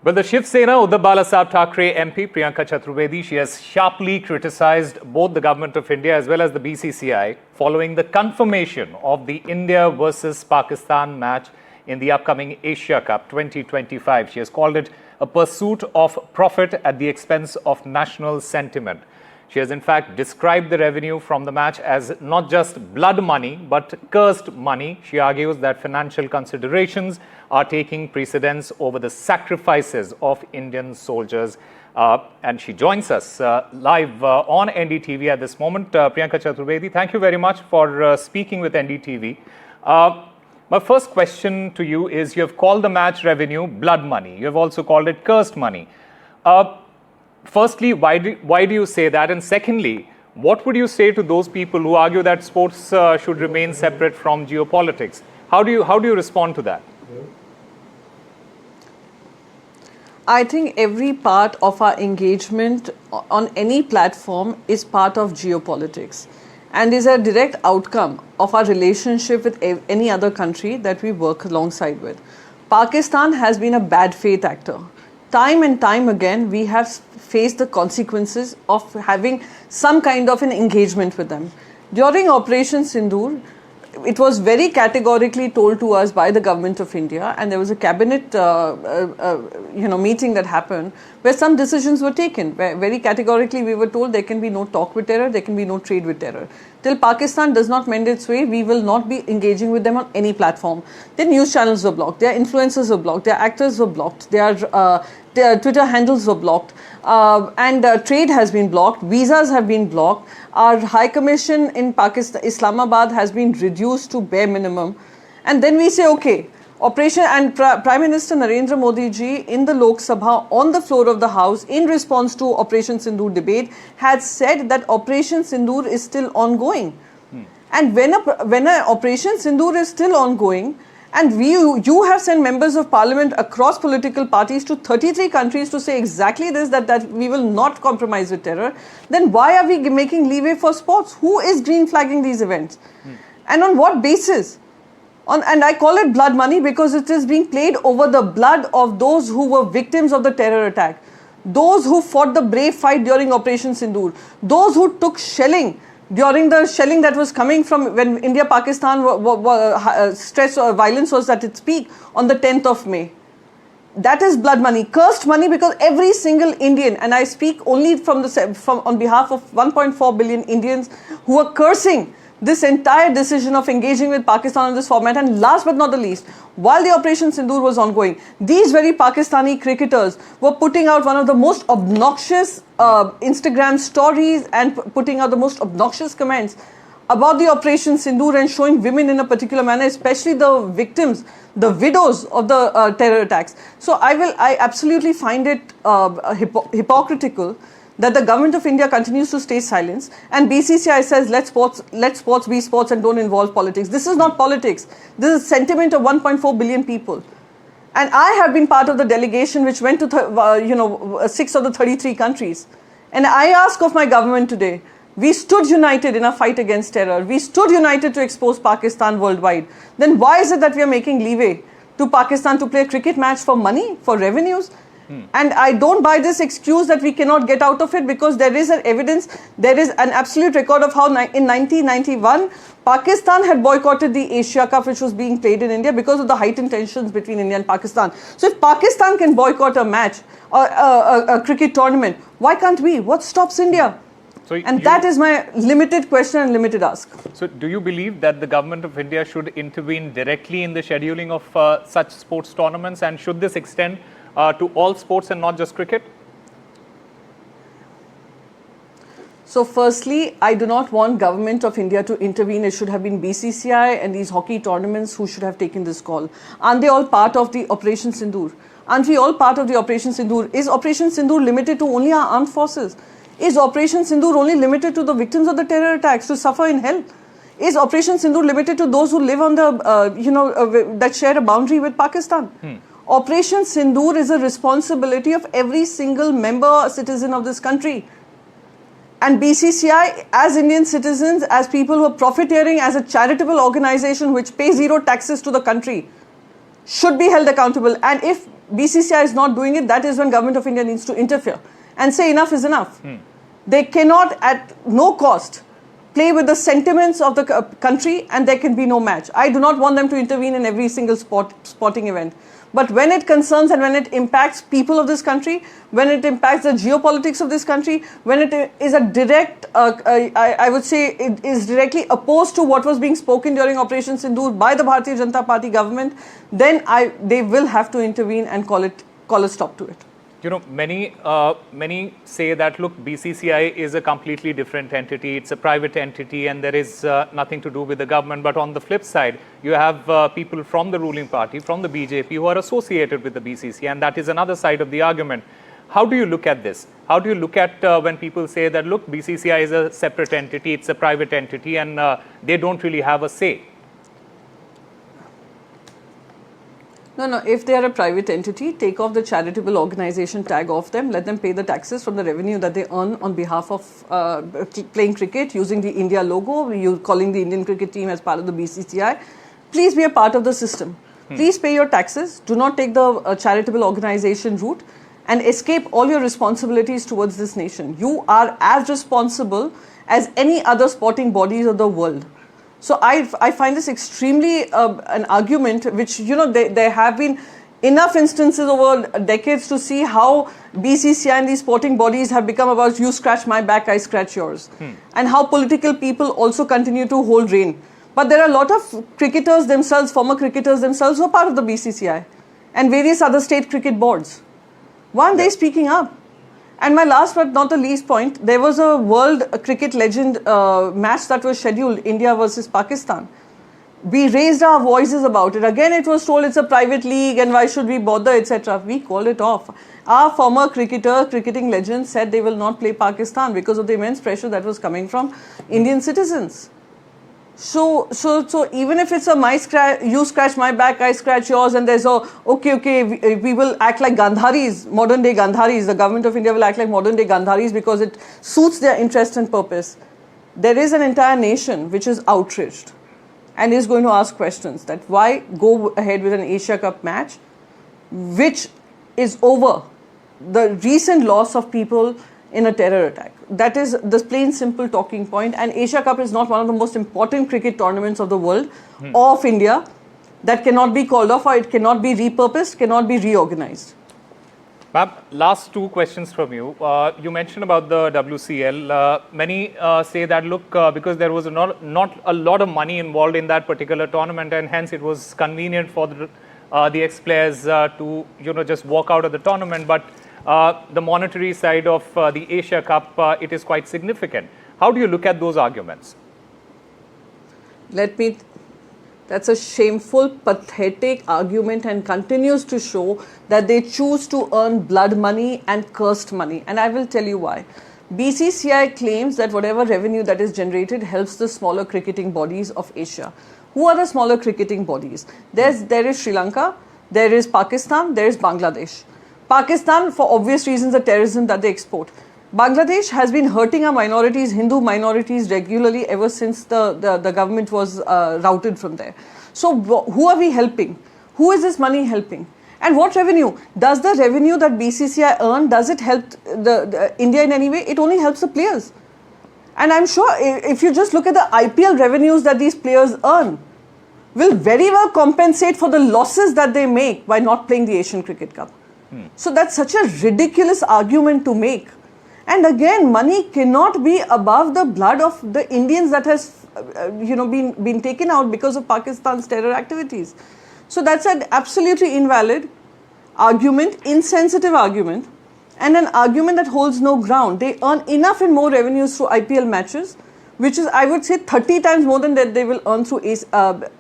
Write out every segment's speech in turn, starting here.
Well, the Shiv Sena, Uddhav Balasaheb Thackeray MP Priyanka Chaturvedi, she has sharply criticized both the government of India as well as the BCCI following the confirmation of the India versus Pakistan match in the upcoming Asia Cup 2025. She has called it a pursuit of profit at the expense of national sentiment. She has in fact described the revenue from the match as not just blood money, but cursed money. She argues that financial considerations are taking precedence over the sacrifices of Indian soldiers. And she joins us live on NDTV at this moment. Priyanka Chaturvedi, thank you very much for speaking with NDTV. My first question to you is, you have called the match revenue blood money. You have also called it cursed money. Firstly, why do you say that? And secondly, what would you say to those people who argue that sports should remain separate from geopolitics? How do you respond to that? I think every part of our engagement on any platform is part of geopolitics and is a direct outcome of our relationship with any other country that we work alongside with. Pakistan has been a bad faith actor. Time and time again, we have faced the consequences of having some kind of an engagement with them. During Operation Sindoor, it was very categorically told to us by the government of India, and there was a cabinet meeting that happened where some decisions were taken. Where very categorically we were told there can be no talk with terror, there can be no trade with terror. Till Pakistan does not mend its way, we will not be engaging with them on any platform. Their news channels were blocked, their influencers were blocked, their actors were blocked, their Twitter handles were blocked, and trade has been blocked, visas have been blocked. Our High Commission in Pakistan, Islamabad, has been reduced to bare minimum. And then we say, okay, Operation, and Prime Minister Narendra Modi ji in the Lok Sabha on the floor of the House in response to Operation Sindoor debate had said that Operation Sindoor is still ongoing. And when a Operation Sindoor is still ongoing, and you have sent members of parliament across political parties to 33 countries to say exactly this, that we will not compromise with terror, then why are we making leeway for sports? Who is green flagging these events? And on what basis? And I call it blood money because it is being played over the blood of those who were victims of the terror attack, those who fought the brave fight during Operation Sindoor, those who took shelling during the shelling that was coming from when India-Pakistan stress or violence was at its peak on the 10th of May. That is blood money, cursed money, because every single Indian, and I speak only on behalf of 1.4 billion Indians who are cursing this entire decision of engaging with Pakistan in this format. And last but not the least, while the Operation Sindoor was ongoing, these very Pakistani cricketers were putting out one of the most obnoxious Instagram stories and putting out the most obnoxious comments about the Operation Sindoor and showing women in a particular manner, especially the victims, the widows of the terror attacks. So I absolutely find it hypocritical that the government of India continues to stay silent and BCCI says let sports be sports and don't involve politics. This is not politics. This is sentiment of 1.4 billion people. And I have been part of the delegation which went to 6 of the 33 countries. And I ask of my government today, we stood united in a fight against terror. We stood united to expose Pakistan worldwide. Then why is it that we are making leeway to Pakistan to play a cricket match for money, for revenues? And I don't buy this excuse that we cannot get out of it, because there is an evidence, there is an absolute record of how in 1991, Pakistan had boycotted the Asia Cup which was being played in India because of the heightened tensions between India and Pakistan. So if Pakistan can boycott a match or a cricket tournament, why can't we? What stops India? And that is my limited question and limited ask. So do you believe that the government of India should intervene directly in the scheduling of such sports tournaments, and should this extend to all sports and not just cricket? So firstly, I do not want government of India to intervene. It should have been BCCI and these hockey tournaments who should have taken this call. Aren't they all part of the Operation Sindoor? Aren't we all part of the Operation Sindoor? Is Operation Sindoor limited to only our armed forces? Is Operation Sindoor only limited to the victims of the terror attacks to suffer in hell? Is Operation Sindoor limited to those who live on the, that share a boundary with Pakistan? Operation Sindoor is a responsibility of every single member citizen of this country. And BCCI, as Indian citizens, as people who are profiteering as a charitable organization which pays zero taxes to the country, should be held accountable. And if BCCI is not doing it, that is when Government of India needs to interfere and say enough is enough. They cannot at no cost play with the sentiments of the country, and there can be no match. I do not want them to intervene in every single sporting event. But when it concerns and when it impacts people of this country, when it impacts the geopolitics of this country, when it is a direct, I would say it is directly opposed to what was being spoken during Operation Sindoor by the Bharatiya Janata Party government, then they will have to intervene and call a stop to it. You know, many say that, look, BCCI is a completely different entity. It's a private entity and there is nothing to do with the government. But on the flip side, you have people from the ruling party, from the BJP, who are associated with the BCCI. And that is another side of the argument. How do you look at this? How do you look at when people say that, look, BCCI is a separate entity, it's a private entity, and they don't really have a say? No, if they are a private entity, take off the charitable organization tag off them, let them pay the taxes from the revenue that they earn on behalf of playing cricket, using the India logo, you calling the Indian cricket team as part of the BCCI. Please be a part of the system. Please pay your taxes, do not take the charitable organization route and escape all your responsibilities towards this nation. You are as responsible as any other sporting bodies of the world. So I find this extremely an argument which, you know, there have been enough instances over decades to see how BCCI and these sporting bodies have become about you scratch my back, I scratch yours. And how political people also continue to hold reign. But there are a lot of cricketers themselves, former cricketers themselves, who are part of the BCCI and various other state cricket boards. Why aren't they speaking up? And my last but not the least point, there was a world cricket legend match that was scheduled, India versus Pakistan. We raised our voices about it. Again, it was told it's a private league and why should we bother, etc. We called it off. Our former cricketing legend said they will not play Pakistan because of the immense pressure that was coming from Indian citizens. So even if it's a you scratch my back, I scratch yours, and there's okay, we will act like Gandharis, modern day Gandharis. The government of India will act like modern day Gandharis because it suits their interest and purpose. There is an entire nation which is outraged and is going to ask questions that why go ahead with an Asia Cup match which is over the recent loss of people in a terror attack. That is the plain simple talking point, and Asia Cup is not one of the most important cricket tournaments of the world or of India that cannot be called off, or it cannot be repurposed, cannot be reorganized. Ma'am, last two questions from you. You mentioned about the WCL. Many say that, look, because there was not a lot of money involved in that particular tournament, and hence it was convenient for the ex-players to, you know, just walk out of the tournament. But the monetary side of the Asia Cup, it is quite significant. How do you look at those arguments? That's a shameful, pathetic argument and continues to show that they choose to earn blood money and cursed money. And I will tell you why. BCCI claims that whatever revenue that is generated helps the smaller cricketing bodies of Asia. Who are the smaller cricketing bodies? There is Sri Lanka, there is Pakistan, there is Bangladesh. Pakistan, for obvious reasons, the terrorism that they export. Bangladesh has been hurting our minorities, Hindu minorities, regularly ever since the government was routed from there. So who are we helping? Who is this money helping? And what revenue? Does the revenue that BCCI earn, does it help the India in any way? It only helps the players. And I'm sure if you just look at the IPL revenues that these players earn, will very well compensate for the losses that they make by not playing the Asian Cricket Cup. So that's such a ridiculous argument to make. And again, money cannot be above the blood of the Indians that has been taken out because of Pakistan's terror activities. So that's an absolutely invalid argument, insensitive argument, and an argument that holds no ground. They earn enough and more revenues through IPL matches, which is, I would say, 30 times more than that they will earn through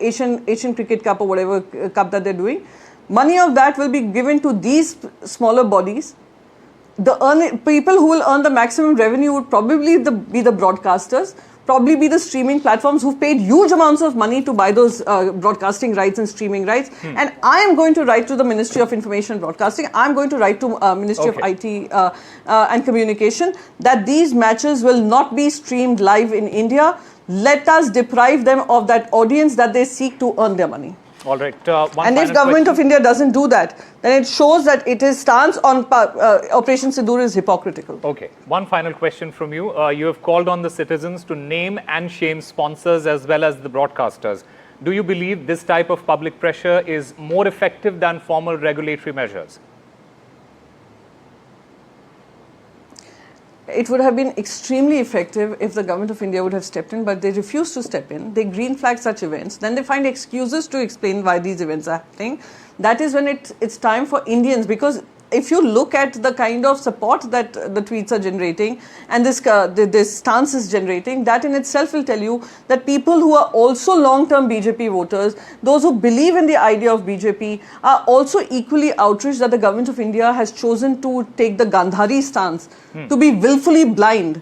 Asian Cricket Cup or whatever cup that they're doing. Money of that will be given to these smaller bodies. The people who will earn the maximum revenue would probably be the broadcasters, probably be the streaming platforms who've paid huge amounts of money to buy those broadcasting rights and streaming rights. And I am going to write to the Ministry of Information and Broadcasting, I'm going to write to Ministry of IT and Communication that these matches will not be streamed live in India. Let us deprive them of that audience that they seek to earn their money. All right. And if government of India doesn't do that, then it shows that its stance on Operation Sindoor is hypocritical. Okay. One final question from you. You have called on the citizens to name and shame sponsors as well as the broadcasters. Do you believe this type of public pressure is more effective than formal regulatory measures? It would have been extremely effective if the government of India would have stepped in, but they refuse to step in. They green flag such events. Then they find excuses to explain why these events are happening. That is when it's time for Indians, because if you look at the kind of support that the tweets are generating and this stance is generating, that in itself will tell you that people who are also long-term BJP voters, those who believe in the idea of BJP, are also equally outraged that the government of India has chosen to take the Gandhari stance, to be willfully blind,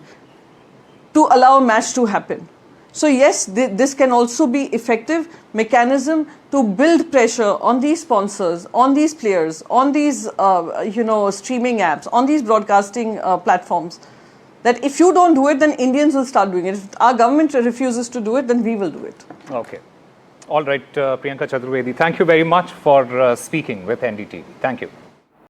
to allow a match to happen. So yes, this can also be effective mechanism to build pressure on these sponsors, on these players, on these streaming apps, on these broadcasting platforms. That if you don't do it, then Indians will start doing it. If our government refuses to do it, then we will do it. Okay. All right, Priyanka Chaturvedi, thank you very much for speaking with NDTV. Thank you.